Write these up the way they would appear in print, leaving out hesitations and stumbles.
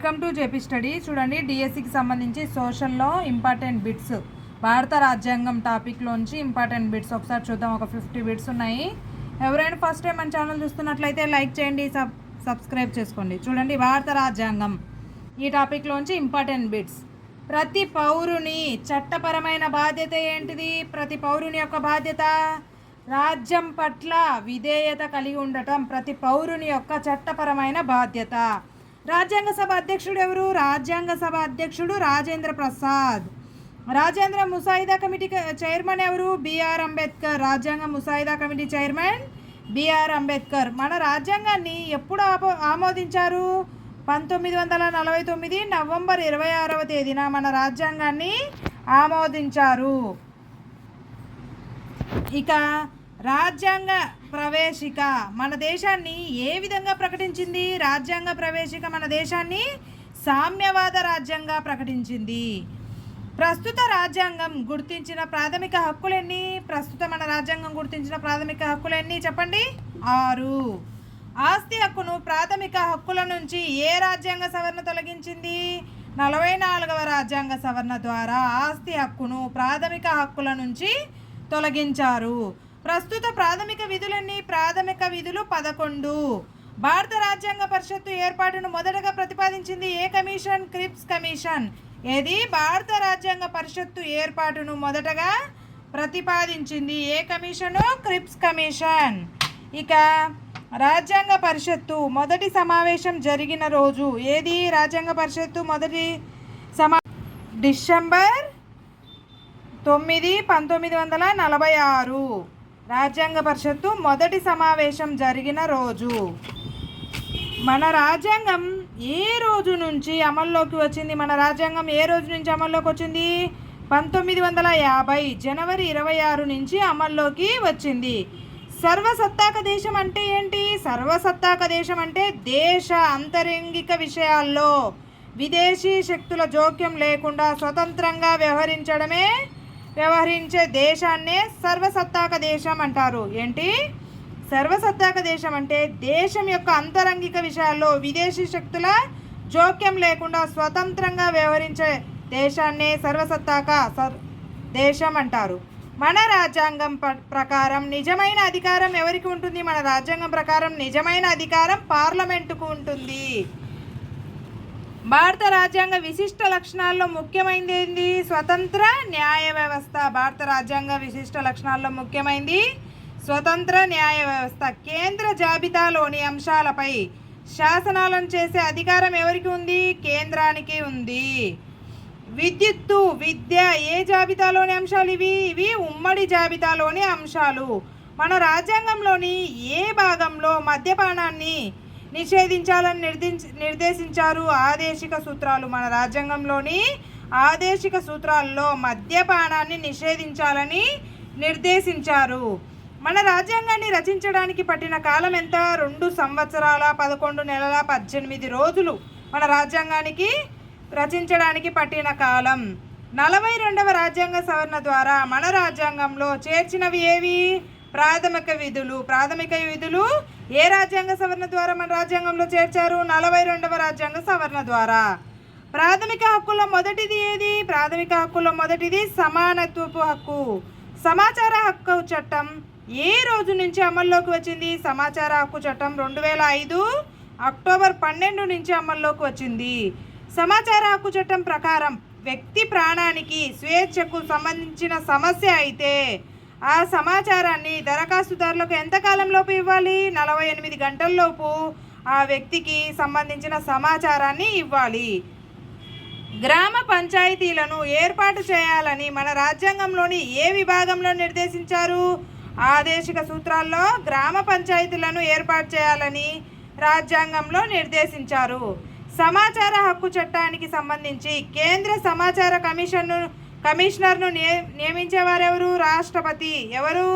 Welcome to JP study. చూడండి, డిఎస్సికి సంబంధించి సోషల్లో ఇంపార్టెంట్ బిట్స్, భారత రాజ్యాంగం టాపిక్లోంచి ఇంపార్టెంట్ బిట్స్ ఒకసారి చూద్దాం. ఒక 50 బిట్స్ ఉన్నాయి. ఎవరైనా ఫస్ట్ టైం మన ఛానల్ చూస్తున్నట్లయితే లైక్ చేయండి, సబ్స్క్రైబ్ చేసుకోండి. చూడండి, భారత రాజ్యాంగం ఈ టాపిక్లోంచి ఇంపార్టెంట్ బిట్స్. ప్రతి పౌరుని చట్టపరమైన బాధ్యత ఏంటిది? ప్రతి పౌరుని యొక్క బాధ్యత రాజ్యం పట్ల విధేయత కలిగి ఉండటం ప్రతి పౌరుని యొక్క చట్టపరమైన బాధ్యత. రాజ్యాంగ సభ అధ్యక్షుడు ఎవరు? రాజ్యాంగ సభ అధ్యక్షుడు రాజేంద్ర ప్రసాద్. రాజ్యాంగ ముసాయిదా కమిటీ చైర్మన్ ఎవరు? బిఆర్ అంబేద్కర్. రాజ్యాంగ ముసాయిదా కమిటీ చైర్మన్ బిఆర్ అంబేద్కర్. మన రాజ్యాంగాన్ని ఎప్పుడు ఆమోదించారు? 1949 నవంబర్ 26వ తేదీన మన రాజ్యాంగాన్ని ఆమోదించారు. ఇక రాజ్యాంగ ప్రవేశిక మన దేశాన్ని ఏ విధంగా ప్రకటించింది? రాజ్యాంగ ప్రవేశిక మన దేశాన్ని సామ్యవాద రాజ్యంగా ప్రకటించింది. ప్రస్తుత రాజ్యాంగం గుర్తించిన ప్రాథమిక హక్కులెన్ని? మన రాజ్యాంగం గుర్తించిన ప్రాథమిక హక్కులెన్ని చెప్పండి? 6. ఆస్తి హక్కును ప్రాథమిక హక్కుల నుంచి ఏ రాజ్యాంగ సవరణ తొలగించింది? 44వ రాజ్యాంగ సవరణ ద్వారా ఆస్తి హక్కును ప్రాథమిక హక్కుల నుంచి తొలగించారు. ప్రస్తుత ప్రాథమిక విధులన్నీ? ప్రాథమిక విధులు 11. భారత రాజ్యాంగ పరిషత్తు ఏర్పాటును మొదటగా ప్రతిపాదించింది ఏ కమిషన్? క్రిప్స్ కమిషన్. ఏది? భారత రాజ్యాంగ పరిషత్తు ఏర్పాటును మొదటగా ప్రతిపాదించింది ఏ కమిషను? క్రిప్స్ కమిషన్. ఇక రాజ్యాంగ పరిషత్తు మొదటి సమావేశం జరిగిన రోజు ఏది? రాజ్యాంగ పరిషత్తు మొదటి డిసెంబర్ 9, 1946. రాజ్యాంగ పరిషత్తు మొదటి సమావేశం జరిగిన రోజు. మన రాజ్యాంగం ఏ రోజు నుంచి అమల్లోకి వచ్చింది? మన రాజ్యాంగం ఏ రోజు నుంచి అమల్లోకి వచ్చింది? 1950 జనవరి 26 నుంచి అమల్లోకి వచ్చింది. సర్వసత్తాక దేశం అంటే ఏంటి? సర్వసత్తాక దేశం అంటే దేశ అంతరంగిక విషయాల్లో విదేశీ శక్తుల జోక్యం లేకుండా స్వతంత్రంగా వ్యవహరించే దేశాన్నే సర్వసత్తాక దేశం అంటారు. ఏంటి? సర్వసత్తాక దేశం అంటే దేశం యొక్క అంతరంగిక విషయాల్లో విదేశీ శక్తుల జోక్యం లేకుండా స్వతంత్రంగా వ్యవహరించే దేశాన్నే సర్వసత్తాక దేశం అంటారు. మన రాజ్యాంగం ప్రకారం నిజమైన అధికారం ఎవరికి ఉంటుంది? మన రాజ్యాంగం ప్రకారం నిజమైన అధికారం పార్లమెంటుకు ఉంటుంది. భారత రాజ్యాంగ విశిష్ట లక్షణాల్లో ముఖ్యమైనది ఏంది? స్వతంత్ర న్యాయ వ్యవస్థ. భారత రాజ్యాంగ విశిష్ట లక్షణాల్లో ముఖ్యమైనది స్వతంత్ర న్యాయ వ్యవస్థ. కేంద్ర జాబితాలోని అంశాలపై శాసనాలను చేసే అధికారం ఎవరికి ఉంది? కేంద్రానికి ఉంది. విద్యుత్తు, విద్య ఏ జాబితాలోని అంశాలు? ఇవి ఉమ్మడి జాబితాలోని అంశాలు. మన రాజ్యాంగంలోని ఏ భాగంలో మద్యపానాన్ని నిషేధించాలని నిర్దేశించారు? ఆదేశిక సూత్రాలు. మన రాజ్యాంగంలోని ఆదేశిక సూత్రాల్లో మద్యపానాన్ని నిషేధించాలని నిర్దేశించారు. మన రాజ్యాంగాన్ని రచించడానికి పట్టిన కాలం ఎంత? 2 సంవత్సరాల 11 నెలల 18 రోజులు మన రాజ్యాంగానికి రచించడానికి పట్టిన కాలం. 42వ రాజ్యాంగ సవరణ ద్వారా మన రాజ్యాంగంలో చేర్చినవి ఏవి? ప్రాథమిక విధులు ఏ రాజ్యాంగ సవరణ ద్వారా మన రాజ్యాంగంలో చేర్చారు? 42వ రాజ్యాంగ సవరణ ద్వారా. ప్రాథమిక హక్కుల్లో మొదటిది ఏది? ప్రాథమిక హక్కుల్లో మొదటిది సమానత్వపు హక్కు. సమాచార హక్కు చట్టం ఏ రోజు నుంచి అమల్లోకి వచ్చింది? సమాచార హక్కు చట్టం 2005 అక్టోబర్ 12 నుంచి అమల్లోకి వచ్చింది. సమాచార హక్కు చట్టం ప్రకారం వ్యక్తి ప్రాణానికి స్వేచ్ఛకు సంబంధించిన సమస్య అయితే ఆ సమాచారాన్ని దరఖాస్తుదారులకు ఎంత కాలంలోపు ఇవ్వాలి? 48 గంటల్లోపు ఆ వ్యక్తికి సంబంధించిన సమాచారాన్ని ఇవ్వాలి. గ్రామ పంచాయతీలను ఏర్పాటు చేయాలని మన రాజ్యాంగంలోని ఏ విభాగంలో నిర్దేశించారు? ఆదేశిక సూత్రాల్లో గ్రామ పంచాయతీలను ఏర్పాటు చేయాలని రాజ్యాంగంలో సమాచార హక్కు చట్టానికి సంబంధించి కేంద్ర సమాచార కమిషనర్ను నియమించేవారెవరు? రాష్ట్రపతి. ఎవరు?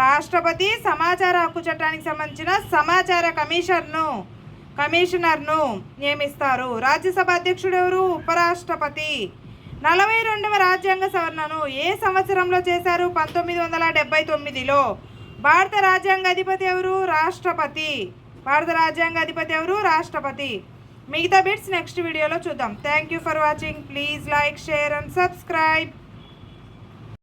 రాష్ట్రపతి సమాచార హక్కు చట్టానికి సంబంధించిన సమాచార కమిషనర్ను నియమిస్తారు. రాజ్యసభ అధ్యక్షుడు ఎవరు? ఉపరాష్ట్రపతి. 42వ రాజ్యాంగ సవరణను ఏ సంవత్సరంలో చేశారు? 1979లో. భారత రాజ్యాంగ అధిపతి ఎవరు? రాష్ట్రపతి. మిగతా బిట్స్ నెక్స్ట్ వీడియోలో చూద్దాం. Thank you for watching. Please like, share and subscribe.